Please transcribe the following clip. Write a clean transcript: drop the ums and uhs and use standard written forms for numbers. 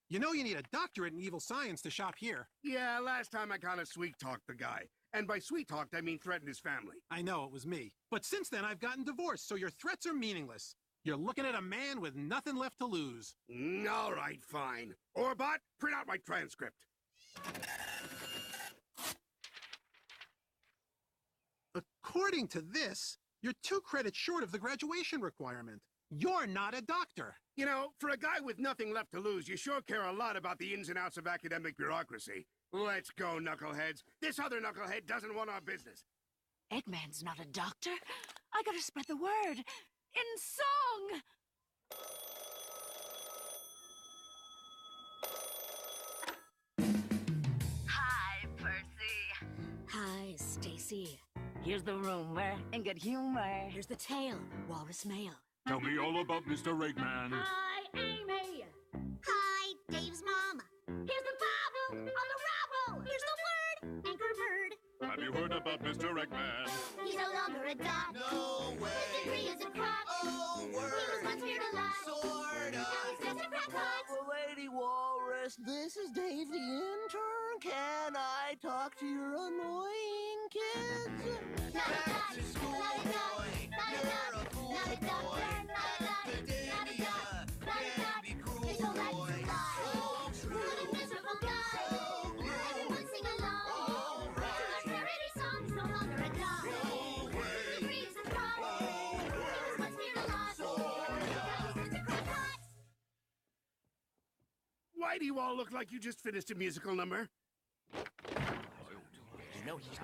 You know you need a doctorate in evil science to shop here. Yeah, last time I kind of sweet-talked the guy. And by sweet-talked, I mean threatened his family. I know, it was me. But since then, I've gotten divorced, so your threats are meaningless. You're looking at a man with nothing left to lose. All right, fine. Orbot, print out my transcript. According to this, you're 2 credits short of the graduation requirement. You're not a doctor. You know, for a guy with nothing left to lose, you sure care a lot about the ins and outs of academic bureaucracy. Let's go, knuckleheads. This other knucklehead doesn't want our business. Eggman's not a doctor. I gotta spread the word. In song! Hi, Percy. Hi, Stacy. Here's the rumor and good humor. Here's the tale, Walrus Mail. Tell me all about Mr. Eggman. Hi, Amy. Hi, Dave's mom. Here's the Bible on the Bible. Here's the word, anchor bird. Have you heard about Mr. Eggman? He's no longer a dot. No way. His degree is a crop. Oh, word. He was once feared a lot. Sort Now he's just a crackpot. Lady Walrus, this is Dave the intern. Can I talk to your annoying kids? Not a dot. That's a school Not a dot. boy. Not a You're dot. a fool Not a dot. boy. Not a dot. Not a dot. Not a dot. Can't be cruel, His whole life boy. is a lie. So true. What a miserable guy. So blue. Everyone sing along. All right. To our parody song, he's no longer a dog. No way. His degree is a crop. All He was once feared a lot. Now he's just a crackpot. Why do you all look like you just finished a musical number? You know he's